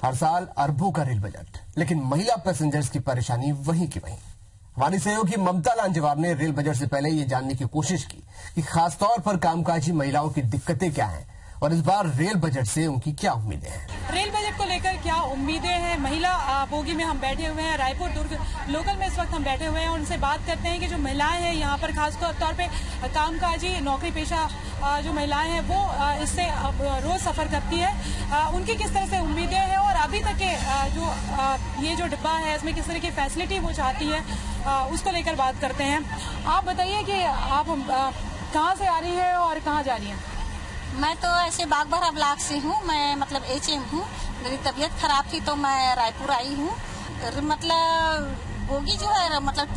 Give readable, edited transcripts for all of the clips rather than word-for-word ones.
हर साल अरबों का रेल बजट, लेकिन महिला पैसेंजर्स की परेशानी वहीं की वहीं। हमारी सहयोगी ममता लांजवार ने रेल बजट से पहले ये जानने की कोशिश की कि खासतौर पर कामकाजी महिलाओं की दिक्कतें क्या हैं और इस बार रेल बजट से उनकी क्या उम्मीदें हैं। रेल बजट को लेकर क्या उम्मीदें हैं। महिला बोगी में हम बैठे हुए हैं, रायपुर दुर्ग लोकल में इस वक्त हम बैठे हुए हैं और उनसे बात करते हैं कि जो महिलाएं हैं यहाँ पर खास तौर पे कामकाजी नौकरी पेशा जो महिलाएं हैं वो इससे रोज सफर करती है, उनकी किस तरह से उम्मीदें हैं और अभी तक के जो ये जो डिब्बा है इसमें किस तरह की फैसिलिटी वो चाहती है, उसको लेकर बात करते हैं। आप बताइए कि आप कहाँ से आ रही है और कहाँ जा रही हैं? मैं तो ऐसे बागबारा ब्लॉक से हूँ, मैं मतलब एचएम हूँ। मेरी तबीयत खराब थी तो मैं रायपुर आई हूँ। मतलब बोगी जो है मतलब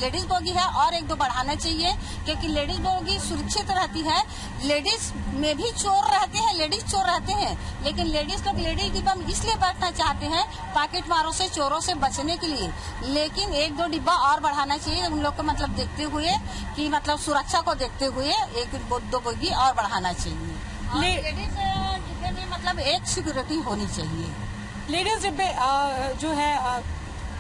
लेडीज बोगी है और एक दो बढ़ाना चाहिए, क्योंकि लेडीज बोगी सुरक्षित रहती है। लेडीज में भी चोर रहते हैं, लेडीज चोर रहते हैं, लेकिन लेडीज लोग लेडीज डिब्बा में इसलिए बैठना चाहते हैं पॉकेट मारों से, चोरों से बचने के लिए। लेकिन एक दो डिब्बा और बढ़ाना चाहिए उन लोग को, मतलब देखते हुए कि मतलब सुरक्षा को देखते हुए एक दो बोगी और बढ़ाना चाहिए। लेडीज डिब्बे में मतलब एक सिक्योरिटी होनी चाहिए। लेडीज डिब्बे जो है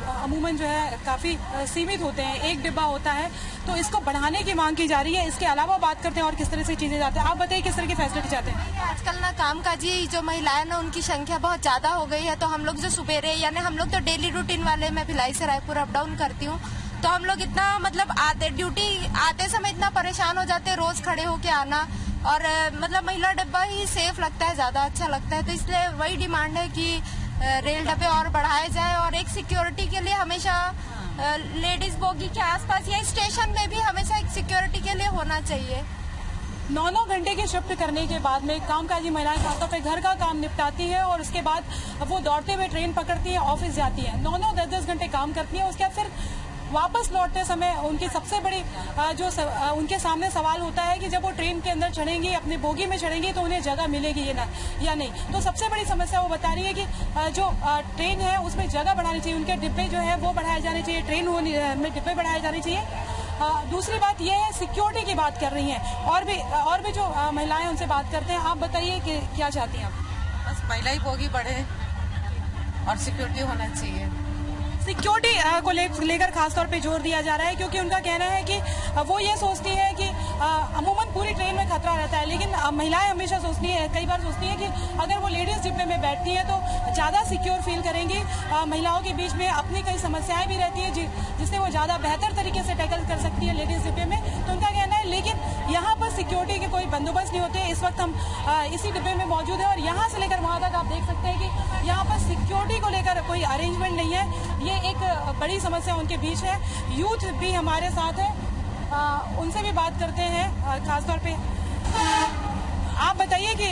अमूमन जो है काफी सीमित होते हैं, एक डिब्बा होता है, तो इसको बढ़ाने की मांग की जा रही है। इसके अलावा बात करते हैं और किस तरह से चीजें जाते हैं। आप बताइए किस तरह की फैसिलिटी चाहते हैं? आजकल ना कामकाजी जो महिलाएं ना उनकी संख्या बहुत ज्यादा हो गई है, तो हम लोग जो सुबेरे यानी हम लोग तो डेली रूटीन वाले, मैं भिलाई से रायपुर अप डाउन करती हूँ, तो हम लोग इतना मतलब ड्यूटी आते समय इतना परेशान हो जाते हैं, रोज खड़े होके आना, और मतलब महिला डिब्बा ही सेफ लगता है, ज्यादा अच्छा लगता है। तो इसलिए वही डिमांड है कि रेल डब्बे और बढ़ाए जाए और एक सिक्योरिटी के लिए हमेशा लेडीज बोगी के आसपास या स्टेशन में भी हमेशा एक सिक्योरिटी के लिए होना चाहिए। 9 घंटे की शिफ्ट करने के बाद में कामकाजी महिलाएं खासतौर पे घर का काम निपटाती है और उसके बाद वो दौड़ते हुए ट्रेन पकड़ती है, ऑफिस जाती है, 9 10 घंटे काम करती है। उसके बाद फिर वापस लौटते समय उनकी सबसे बड़ी उनके सामने सवाल होता है कि जब वो ट्रेन के अंदर चढ़ेंगी, अपने बोगी में चढ़ेंगी, तो उन्हें जगह मिलेगी या नहीं। तो सबसे बड़ी समस्या वो बता रही है कि जो ट्रेन है उसमें जगह बढ़ानी चाहिए, उनके डिब्बे जो है वो बढ़ाए जाने चाहिए, ट्रेन में डिब्बे बढ़ाए जाने चाहिए। दूसरी बात ये है, सिक्योरिटी की बात कर रही हैं और भी जो महिलाएं उनसे बात करते हैं। आप बताइए कि क्या चाहती हैं आप? बस महिला ही बोगी बढ़े और सिक्योरिटी होना चाहिए। सिक्योरिटी को लेकर खासतौर पे जोर दिया जा रहा है, क्योंकि उनका कहना है कि वो ये सोचती है कि अमूमन पूरी ट्रेन में खतरा रहता है, लेकिन महिलाएं हमेशा सोचती है, कई बार सोचती है कि अगर वो लेडीज डिब्बे में बैठती है तो ज्यादा सिक्योर फील करेंगी। महिलाओं के बीच में अपनी कई समस्याएं भी रहती है जिससे वो ज्यादा बेहतर तरीके से टैकल कर सकती है लेडीज डिब्बे में। तो उनका कहना है, लेकिन यहाँ पर सिक्योरिटी के कोई बंदोबस्त नहीं होते। इस वक्त हम इसी डिब्बे में मौजूद है और यहाँ से लेकर वहां तक आप देख सकते हैं कि यहाँ पर सिक्योरिटी को लेकर कोई अरेंजमेंट नहीं है। ये एक बड़ी समस्या उनके बीच है। यूथ भी हमारे साथ है, उनसे भी बात करते हैं खासतौर पे। आप बताइए कि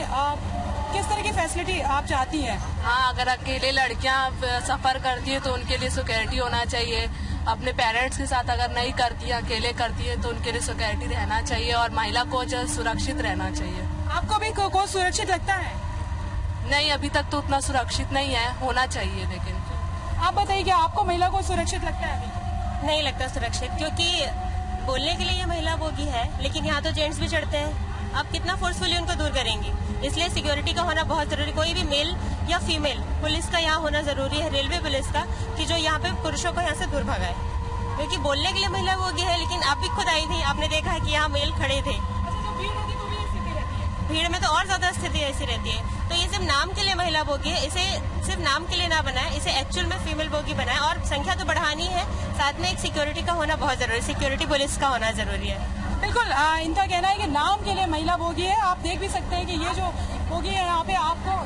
किस तरह की फैसिलिटी आप चाहती हैं? हाँ, अगर अकेले लड़कियां सफर करती है तो उनके लिए सिक्योरिटी होना चाहिए। अपने पेरेंट्स के साथ अगर नहीं करती है, अकेले करती है, तो उनके लिए सिक्योरिटी रहना चाहिए और महिला को जो सुरक्षित रहना चाहिए। आपको भी कोच सुरक्षित लगता है? नहीं, अभी तक तो उतना सुरक्षित नहीं है, होना चाहिए। लेकिन आप बताइए कि आपको महिला को सुरक्षित लगता है? अभी नहीं लगता सुरक्षित, क्योंकि बोलने के लिए ये महिला बोगी है, लेकिन यहाँ तो जेंट्स भी चढ़ते हैं। आप कितना फोर्सफुली उनको दूर करेंगी? इसलिए सिक्योरिटी का होना बहुत जरूरी। कोई भी मेल या फीमेल पुलिस का यहाँ होना जरूरी है, रेलवे पुलिस का, कि जो यहाँ पे पुरुषों को यहाँ से दूर भगाए। क्योंकि बोलने के लिए महिला बोगी है, लेकिन आप भी खुद आई थी, आपने देखा है कि यहाँ मेल खड़े थे। भीड़ में तो और ज्यादा स्थिति ऐसी रहती है। तो ये सिर्फ नाम के लिए महिला बोगी है, इसे सिर्फ नाम के लिए ना बनाए, इसे एक्चुअल में फीमेल बोगी बनाए। और संख्या तो बढ़ानी है, साथ में एक सिक्योरिटी का होना बहुत जरूरी, सिक्योरिटी पुलिस का होना जरूरी है। बिल्कुल, इनका कहना है कि नाम के लिए महिला बोगी है। आप देख भी सकते हैं कि ये जो बोगी है यहाँ पे आपको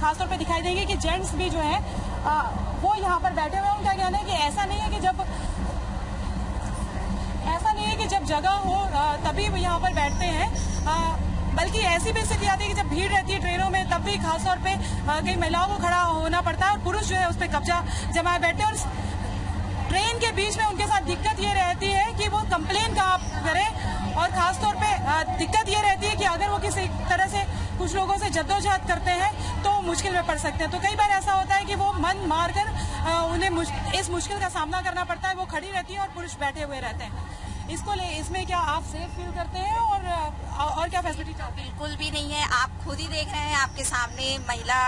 खासतौर पे दिखाई देंगे कि जेंट्स भी जो है वो यहाँ पर बैठे हुए हैं। उनका कहना है कि ऐसा नहीं है कि जब जगह हो तभी वो यहाँ पर बैठते हैं, बल्कि ऐसी भी स्थिति आती है कि जब भीड़ रहती है ट्रेनों में, तब भी खासतौर पे कई महिलाओं को खड़ा होना पड़ता है और पुरुष जो है उस पर कब्जा जमाए बैठते हैं। और ट्रेन के बीच में उनके साथ दिक्कत ये रहती है कि वो कंप्लेन कहाँ करें, और खासतौर पे दिक्कत ये रहती है कि अगर वो किसी तरह से कुछ लोगों से जद्दोजहद करते हैं तो मुश्किल में पड़ सकते हैं। तो कई बार ऐसा होता है कि वो मन मारकर उन्हें इस मुश्किल का सामना करना पड़ता है। वो खड़ी रहती है और पुरुष बैठे हुए रहते हैं। इसमें क्या आप सेफ फील करते हैं और क्या फैसिलिटी चाहते हैं? बिल्कुल भी नहीं है। आप खुद ही देख रहे हैं, आपके सामने महिला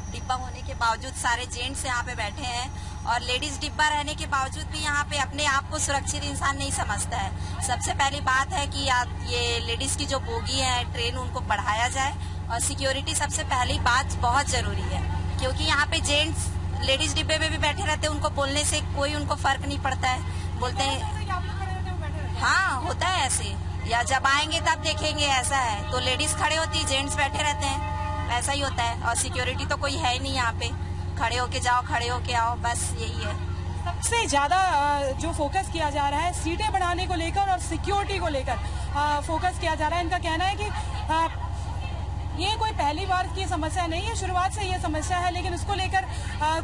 डिब्बा होने के बावजूद सारे जेंट्स यहाँ पे बैठे हैं और लेडीज डिब्बा रहने के बावजूद भी यहाँ पे अपने आप को सुरक्षित इंसान नहीं समझता है। सबसे पहली बात है कि ये लेडीज की जो बोगी है ट्रेन उनको बढ़ाया जाए और सिक्योरिटी सबसे पहली बात बहुत जरूरी है, क्योंकि यहाँ पे जेंट्स लेडीज डिब्बे में भी बैठे रहते हैं, उनको बोलने से कोई उनको फर्क नहीं पड़ता है, बोलते हैं हाँ होता है ऐसे, या जब आएंगे तब देखेंगे ऐसा है। तो लेडीज खड़े होती है, जेंट्स बैठे रहते हैं, ऐसा ही होता है। और सिक्योरिटी तो कोई है ही नहीं यहाँ पे, खड़े होके जाओ खड़े होके आओ, बस यही है। सबसे ज्यादा जो फोकस किया जा रहा है सीटें बढ़ाने को लेकर और सिक्योरिटी को लेकर फोकस किया जा रहा है। इनका कहना है कि ये कोई पहली बार की समस्या नहीं है, शुरुआत से ये समस्या है, लेकिन उसको लेकर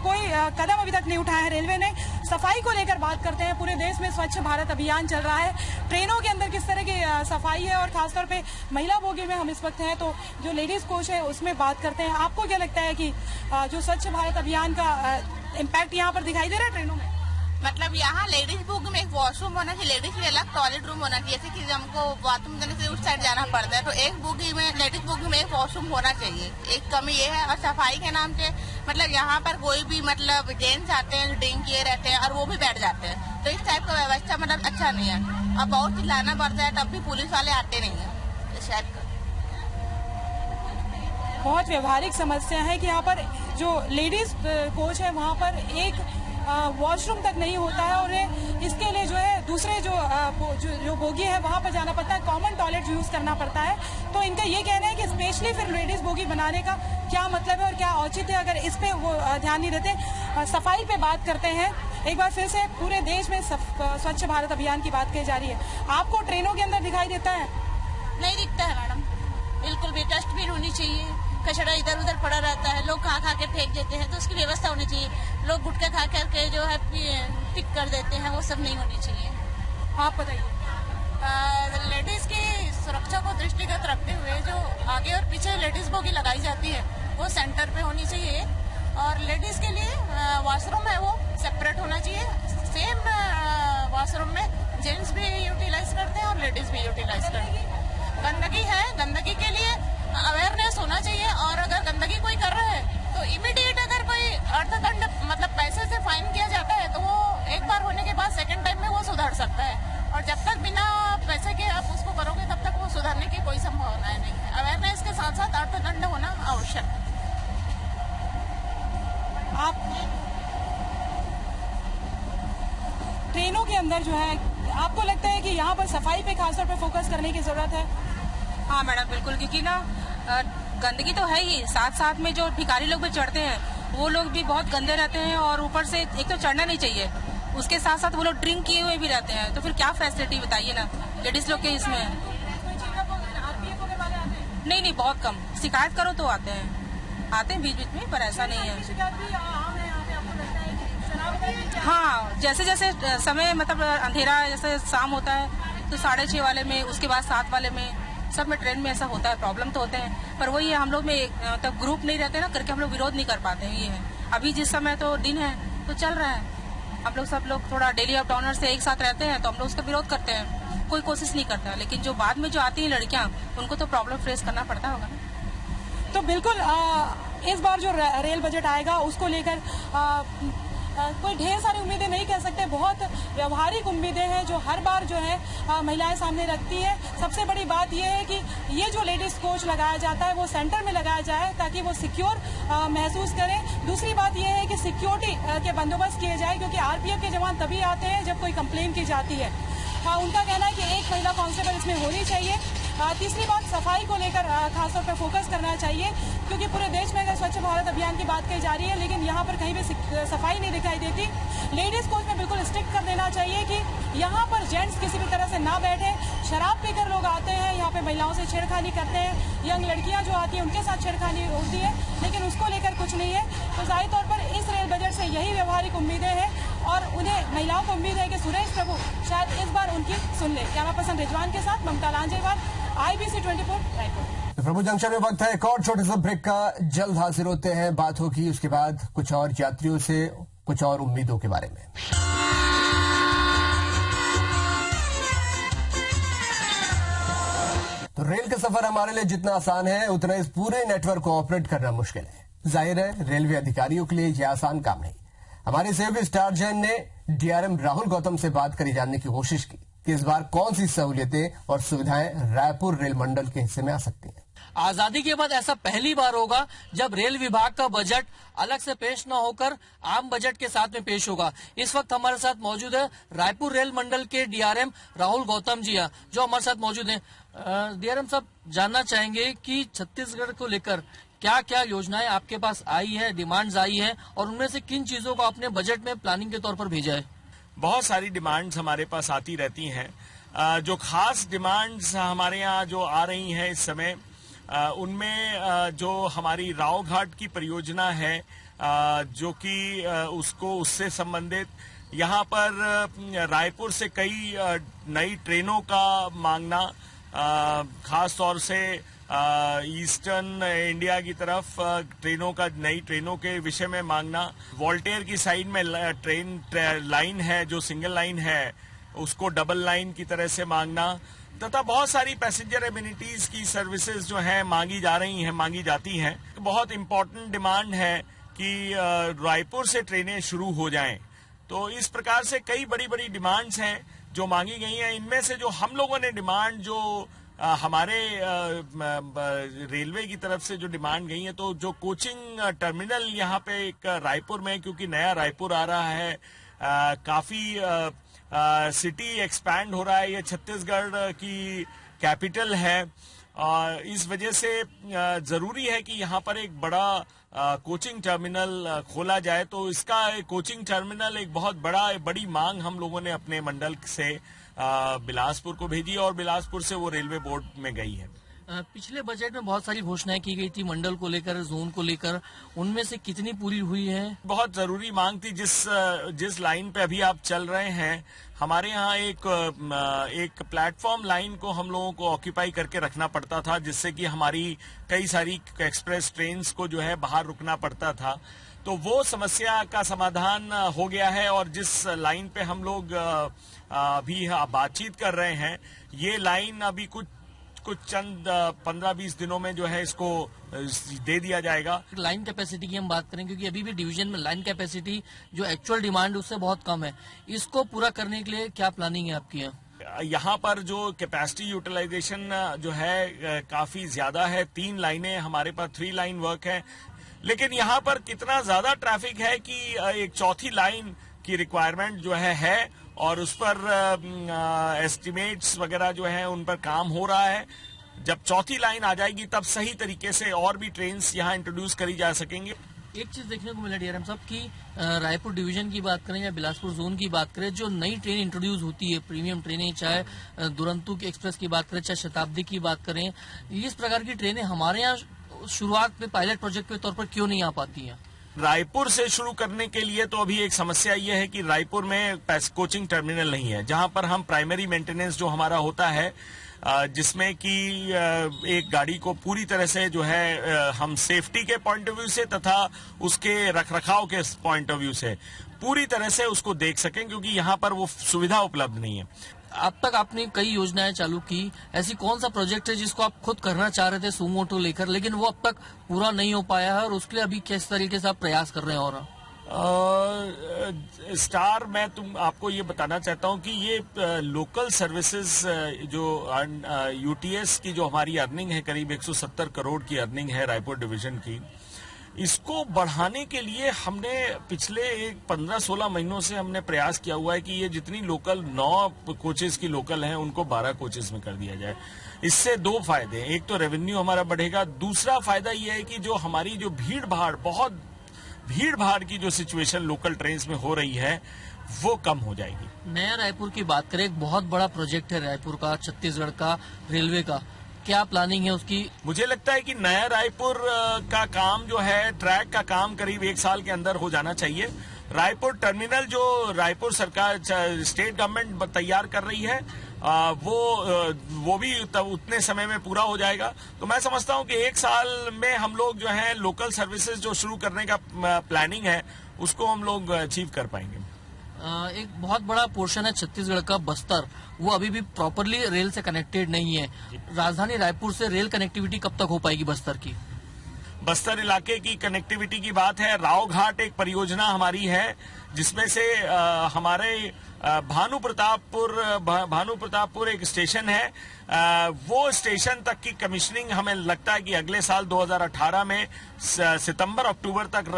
कोई कदम अभी तक नहीं उठाया है रेलवे ने। सफाई को लेकर बात करते हैं, पूरे देश में स्वच्छ भारत अभियान चल रहा है, ट्रेनों के अंदर किस तरह की सफाई है और खासतौर पे महिला बोगी में हम इस वक्त हैं, तो जो लेडीज कोच है उसमें बात करते हैं। आपको क्या लगता है कि जो स्वच्छ भारत अभियान का इम्पैक्ट यहाँ पर दिखाई दे रहा है ट्रेनों में? मतलब यहाँ लेडीज बोगी में एक वॉशरूम होना चाहिए, लेडीज के अलग टॉयलेट रूम होना चाहिए। जैसे कि हमको बाथरूम जाने से उस साइड जाना पड़ता है, तो एक बोगी में लेडीज बोगी में एक वॉशरूम होना चाहिए। एक कमी ये है। और सफाई के नाम से मतलब यहाँ पर कोई भी मतलब जेंट्स आते हैं ड्रिंक किए रहते हैं और वो भी बैठ जाते हैं, तो इस टाइप का व्यवस्था मतलब अच्छा नहीं है। अब बहुत चिल्लाना पड़ता है तब भी पुलिस वाले आते नहीं है। शायद बहुत व्यवहारिक समस्या है कि यहाँ पर जो लेडीज कोच है वहाँ पर एक वॉशरूम तक नहीं होता है और इसके लिए जो है दूसरे जो बोगी है वहाँ पर जाना पड़ता है, कॉमन टॉयलेट यूज करना पड़ता है। तो इनका ये कहना है कि स्पेशली फिर लेडीज बोगी बनाने का क्या मतलब है और क्या औचित्य है अगर इस पे वो ध्यान नहीं देते। सफाई पे बात करते हैं एक बार फिर से। पूरे देश में स्वच्छ भारत अभियान की बात की जा रही है, आपको ट्रेनों के अंदर दिखाई देता है? नहीं दिखता है मैडम, बिल्कुल भी। डस्टबिन होनी चाहिए, कचरा इधर उधर पड़ा रहता है, लोग खा के फेंक देते हैं, तो उसकी व्यवस्था होनी चाहिए। लोग गुटखा खा करके जो है पिक कर देते हैं, वो सब नहीं होनी चाहिए। आप बताइए। लेडीज की सुरक्षा को दृष्टिगत रखते हुए जो आगे और पीछे लेडीज बोगी लगाई जाती है वो सेंटर पे होनी चाहिए और लेडीज के लिए वॉशरूम है वो सेपरेट होना चाहिए। सेम वॉशरूम में जेंट्स भी यूटिलाइज करते हैं और लेडीज भी यूटिलाइज करते हैं। गंदगी है, गंदगी के लिए अवेयरनेस होना चाहिए और अगर गंदगी कोई कर रहा है तो इमीडिएट अगर कोई अर्थदंड मतलब पैसे से फाइन किया जाता है तो वो एक बार होने के बाद सेकंड टाइम में वो सुधर सकता है। और जब तक बिना पैसे के आप उसको करोगे तब तक वो सुधरने की कोई संभावना नहीं है। अवेयरनेस के साथ साथ अर्थदंड होना आवश्यक है। आप ट्रेनों के अंदर जो है आपको लगता है कि यहाँ पर सफाई पे खासतौर पे फोकस करने की जरूरत है? हाँ मैडम बिल्कुल, क्योंकि ना गंदगी तो है ही, साथ साथ में जो भिखारी लोग भी चढ़ते हैं वो लोग भी बहुत गंदे रहते हैं और ऊपर से एक तो चढ़ना नहीं चाहिए, उसके साथ साथ वो लोग ड्रिंक किए हुए भी रहते हैं, तो फिर क्या फैसिलिटी बताइए ना लेडीज लोग के इसमें। नहीं बहुत कम, शिकायत करो तो आते हैं बीच बीच में, पर ऐसा नहीं है। हाँ जैसे जैसे समय मतलब अंधेरा जैसे शाम होता है तो 6:30 वाले में, उसके बाद 7 वाले में, सब में ट्रेन में ऐसा होता है, प्रॉब्लम तो होते हैं। पर वही है हम लोग में मतलब ग्रुप नहीं रहते ना करके हम लोग विरोध नहीं कर पाते हैं। ये है अभी जिस समय तो दिन है तो चल रहा है, हम लोग सब लोग थोड़ा डेली अप डाउनर से एक साथ रहते हैं तो हम लोग उसका विरोध करते हैं, कोई कोशिश नहीं करता। लेकिन जो बाद में जो आती हैं लड़कियां उनको तो प्रॉब्लम फेस करना पड़ता होगा। तो बिल्कुल इस बार जो रेल बजट आएगा उसको लेकर कोई ढेर सारी उम्मीदें नहीं कह सकते, बहुत व्यवहारिक उम्मीदें हैं जो हर बार जो है महिलाएं सामने रखती है। सबसे बड़ी बात यह है कि ये जो लेडीज कोच लगाया जाता है वो सेंटर में लगाया जाए ताकि वो सिक्योर महसूस करें। दूसरी बात यह है कि सिक्योरिटी के बंदोबस्त किए जाए, क्योंकि आरपीएफ के जवान तभी आते हैं जब कोई कंप्लेन की जाती है। उनका कहना है कि एक महिला कांस्टेबल इसमें होनी चाहिए। तीसरी बात सफाई को लेकर खासतौर पर फोकस करना चाहिए, क्योंकि पूरे देश में अगर स्वच्छ भारत अभियान की बात कही जा रही है लेकिन यहाँ पर कहीं भी सफाई नहीं दिखाई देती। लेडीज कोच में बिल्कुल स्ट्रिक्ट कर देना चाहिए कि यहाँ पर जेंट्स किसी भी तरह से ना बैठे। शराब पीकर लोग आते हैं, यहाँ पे महिलाओं से छेड़खानी करते हैं, यंग लड़कियाँ जो आती हैं उनके साथ छेड़खानी होती है, लेकिन उसको लेकर कुछ नहीं है। तो जाहिर तौर पर इस रेल बजट से यही व्यवहारिक उम्मीदें हैं और उन्हें महिलाओं को उम्मीद है कि सुरेश प्रभु शायद इस बार उनकी सुन ले। कैमरा पर्सन रिजवान के साथ ममता लांजेवाल, IBC 24 रायपुर। प्रभु जंक्शन में वक्त है एक और छोटे से ब्रेक का, जल्द हाजिर होते हैं। बात होगी उसके बाद कुछ और यात्रियों से, कुछ और उम्मीदों के बारे में। तो रेल का सफर हमारे लिए जितना आसान है उतना इस पूरे नेटवर्क को ऑपरेट करना मुश्किल है। जाहिर है रेलवे अधिकारियों के लिए यह आसान काम नहीं। हमारे सहयोगी स्टार जैन ने डीआरएम राहुल गौतम से बात करी जानने की कोशिश की कि इस बार कौन सी सहूलियतें और सुविधाएं रायपुर रेल मंडल के हिस्से में आ सकती हैं। आजादी के बाद ऐसा पहली बार होगा जब रेल विभाग का बजट अलग से पेश न होकर आम बजट के साथ में पेश होगा। इस वक्त हमारे साथ मौजूद है रायपुर रेल मंडल के डीआरएम राहुल गौतम जी जो हमारे साथ मौजूद हैं। डीआरएम साहब, जानना चाहेंगे कि छत्तीसगढ़ को लेकर क्या क्या योजनाएं आपके पास आई है, डिमांड्स आई है, और उनमें से किन चीजों को आपने बजट में प्लानिंग के तौर पर भेजा है? बहुत सारी डिमांड्स हमारे पास आती रहती हैं। जो खास डिमांड्स हमारे यहाँ जो आ रही हैं इस समय, उनमें जो हमारी राव घाट की परियोजना है, जो कि उससे संबंधित यहाँ पर रायपुर से कई नई ट्रेनों का मांगना, खास तौर से ईस्टर्न इंडिया की तरफ नई ट्रेनों के विषय में मांगना, वोल्टेयर की साइड में ट्रेन लाइन है जो सिंगल लाइन है उसको डबल लाइन की तरह से मांगना, तथा बहुत सारी पैसेंजर एमिनिटीज की सर्विसेज जो हैं मांगी जाती हैं। बहुत इम्पोर्टेंट डिमांड है कि रायपुर से ट्रेनें शुरू हो जाएं। तो इस प्रकार से कई बड़ी बड़ी डिमांड्स हैं जो मांगी गई हैं। इनमें से जो हम लोगों ने डिमांड जो हमारे रेलवे की तरफ से जो डिमांड गई है, तो जो कोचिंग टर्मिनल यहाँ पे एक रायपुर में, क्योंकि नया रायपुर आ रहा है, काफी सिटी एक्सपैंड हो रहा है, ये छत्तीसगढ़ की कैपिटल है, इस वजह से जरूरी है कि यहाँ पर एक बड़ा कोचिंग टर्मिनल खोला जाए। तो इसका कोचिंग टर्मिनल एक बहुत बड़ी मांग हम लोगों ने अपने मंडल से बिलासपुर को भेजी और बिलासपुर से वो रेलवे बोर्ड में गई है। पिछले बजट में बहुत सारी घोषणाएं की गई थी मंडल को लेकर, जोन को लेकर, उनमें से कितनी पूरी हुई है? बहुत जरूरी मांग थी। जिस लाइन पे अभी आप चल रहे हैं, हमारे यहाँ एक प्लेटफॉर्म लाइन को हम लोगों को ऑक्यूपाई करके रखना पड़ता था, जिससे कि हमारी कई सारी एक्सप्रेस ट्रेन्स को जो है बाहर रुकना पड़ता था। तो वो समस्या का समाधान हो गया है और जिस लाइन पे हम लोग अभी बातचीत कर रहे हैं, ये लाइन अभी कुछ चंद 15-20 दिनों में जो है इसको दे दिया जाएगा। लाइन कैपेसिटी की हम बात करें, क्योंकि अभी भी डिवीजन में लाइन कैपेसिटी जो एक्चुअल डिमांड उससे बहुत कम है, इसको पूरा करने के लिए क्या प्लानिंग है आपकी? यहाँ पर जो कैपेसिटी यूटिलाइजेशन जो है काफी ज्यादा है। 3 लाइनें हमारे पास 3 लाइन वर्क है, लेकिन यहाँ पर कितना ज्यादा ट्रैफिक है कि एक चौथी लाइन की रिक्वायरमेंट जो है और उस पर एस्टिमेट्स वगैरह जो है उन पर काम हो रहा है। जब चौथी लाइन आ जाएगी तब सही तरीके से और भी ट्रेन्स यहाँ इंट्रोड्यूस करी जा सकेंगे। एक चीज देखने को मिला डीआरएम साहब की रायपुर डिवीजन की बात करें या बिलासपुर जोन की बात करें, जो नई ट्रेन इंट्रोड्यूस होती है, प्रीमियम ट्रेनें, चाहे दुरंतो की एक्सप्रेस की बात करें, चाहे शताब्दी की बात करें, इस प्रकार की ट्रेनें हमारे यहाँ शुरुआत में पायलट प्रोजेक्ट के तौर पर क्यों नहीं आ पाती हैं? रायपुर से शुरू करने के लिए तो अभी एक समस्या ये है कि रायपुर में कोचिंग टर्मिनल नहीं है, जहां पर हम प्राइमरी मेंटेनेंस जो हमारा होता है, जिसमें कि एक गाड़ी को पूरी तरह से जो है हम सेफ्टी के पॉइंट ऑफ व्यू से तथा उसके रखरखाव के पॉइंट ऑफ व्यू से पूरी तरह से उसको देख सकें, क्योंकि यहाँ पर वो सुविधा उपलब्ध नहीं है। अब तक आपने कई योजनाएं चालू की, ऐसी कौन सा प्रोजेक्ट है जिसको आप खुद करना चाह रहे थे सुमोटो लेकर, लेकिन वो अब तक पूरा नहीं हो पाया है और उसके लिए अभी किस तरीके से आप प्रयास कर रहे हैं? और स्टार, मैं आपको ये बताना चाहता हूँ कि ये लोकल सर्विसेज जो यूटीएस की जो हमारी अर्निंग है, करीब 170 करोड़ की अर्निंग है रायपुर डिवीजन की, इसको बढ़ाने के लिए हमने पिछले 15-16 महीनों से हमने प्रयास किया हुआ है कि ये जितनी लोकल 9 कोचेस की लोकल हैं उनको 12 कोचेस में कर दिया जाए। इससे 2 फायदे हैं, एक तो रेवेन्यू हमारा बढ़ेगा, दूसरा फायदा ये है कि जो हमारी जो बहुत भीड़ भाड़ की जो सिचुएशन लोकल ट्रेन में हो रही है वो कम हो जाएगी। नया रायपुर की बात करें, एक बहुत बड़ा प्रोजेक्ट है रायपुर का, छत्तीसगढ़ का, रेलवे का, क्या प्लानिंग है उसकी? मुझे लगता है कि नया रायपुर का काम जो है, ट्रैक का काम करीब 1 साल के अंदर हो जाना चाहिए। रायपुर टर्मिनल जो रायपुर सरकार, स्टेट गवर्नमेंट तैयार कर रही है, वो भी उतने समय में पूरा हो जाएगा। तो मैं समझता हूं कि 1 साल में हम लोग जो है लोकल सर्विसेज जो शुरू करने का प्लानिंग है उसको हम लोग अचीव कर पाएंगे। एक बहुत बड़ा पोर्शन है छत्तीसगढ़ का बस्तर, वो अभी भी प्रॉपरली रेल से कनेक्टेड नहीं है। राजधानी रायपुर से रेल कनेक्टिविटी कब तक हो पाएगी बस्तर की? बस्तर इलाके की कनेक्टिविटी की बात है, राव घाट एक परियोजना हमारी है जिसमें से हमारे भानु प्रतापपुर एक स्टेशन है, वो स्टेशन तक की कमिश्निंग हमें लगता है कि अगले साल 2018 में सितंबर अक्टूबर तक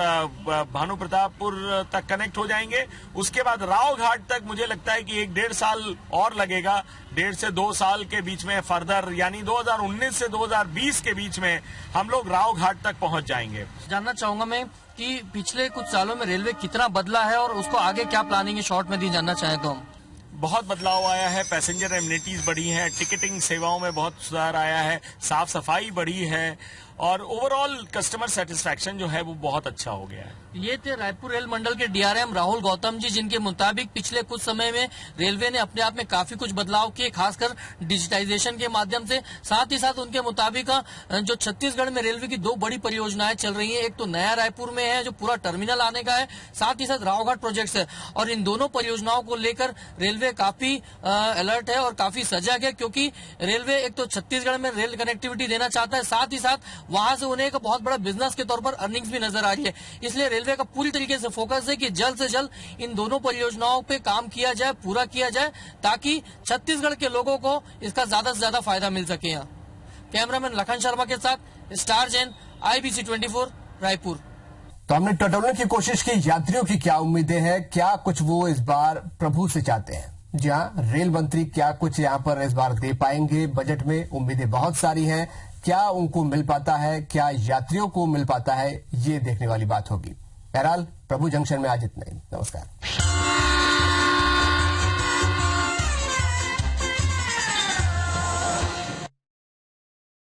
भानु प्रतापपुर तक कनेक्ट हो जाएंगे। उसके बाद राव घाट तक मुझे लगता है कि 1-1.5 साल और लगेगा, 1.5 से 2 साल के बीच में फर्दर, यानी 2019 से 2020 के बीच में हम लोग राव घाट तक पहुंच जाएंगे। जानना चाहूंगा मैं कि पिछले कुछ सालों में रेलवे कितना बदला है और उसको आगे क्या प्लानिंग है, शॉर्ट में दी जानना चाहें तो हम। बहुत बदलाव आया है, पैसेंजर एमिनिटीज बढ़ी हैं, टिकटिंग सेवाओं में बहुत सुधार आया है, साफ सफाई बढ़ी है और ओवरऑल कस्टमर सेटिस्फैक्शन जो है वो बहुत अच्छा हो गया है। ये थे रायपुर रेल मंडल के डीआरएम राहुल गौतम जी, जिनके मुताबिक पिछले कुछ समय में रेलवे ने अपने आप में काफी कुछ बदलाव किए, खासकर डिजिटाइजेशन के माध्यम से। साथ ही साथ उनके मुताबिक जो छत्तीसगढ़ में रेलवे की 2 बड़ी परियोजनाएं चल रही है, एक तो नया रायपुर में है जो पूरा टर्मिनल आने का है, साथ ही साथ रावघाट प्रोजेक्ट्स है, और इन दोनों परियोजनाओं को लेकर रेलवे काफी अलर्ट है और काफी सजग है, क्योंकि रेलवे एक तो छत्तीसगढ़ में रेल कनेक्टिविटी देना चाहता है, साथ ही साथ वहां से उन्हें एक बहुत बड़ा बिजनेस के तौर पर अर्निंग्स भी नजर आ रही है। इसलिए रेलवे का पूरी तरीके से फोकस है कि जल्द से जल्द इन दोनों परियोजनाओं पे काम किया जाए, पूरा किया जाए, ताकि छत्तीसगढ़ के लोगों को इसका ज्यादा से ज्यादा फायदा मिल सके। यहाँ कैमरामैन लखन शर्मा के साथ स्टार जैन, IBC 24 रायपुर। तो हमने टटोलने की कोशिश की, यात्रियों की क्या उम्मीदें हैं, क्या कुछ वो इस बार प्रभु से चाहते हैं। जी हाँ, रेल मंत्री क्या कुछ यहाँ पर इस बार दे पाएंगे बजट में, उम्मीदें बहुत सारी हैं। क्या उनको मिल पाता है, क्या यात्रियों को मिल पाता है, ये देखने वाली बात होगी। बहरहाल प्रभु जंक्शन में आज इतना ही। नमस्कार।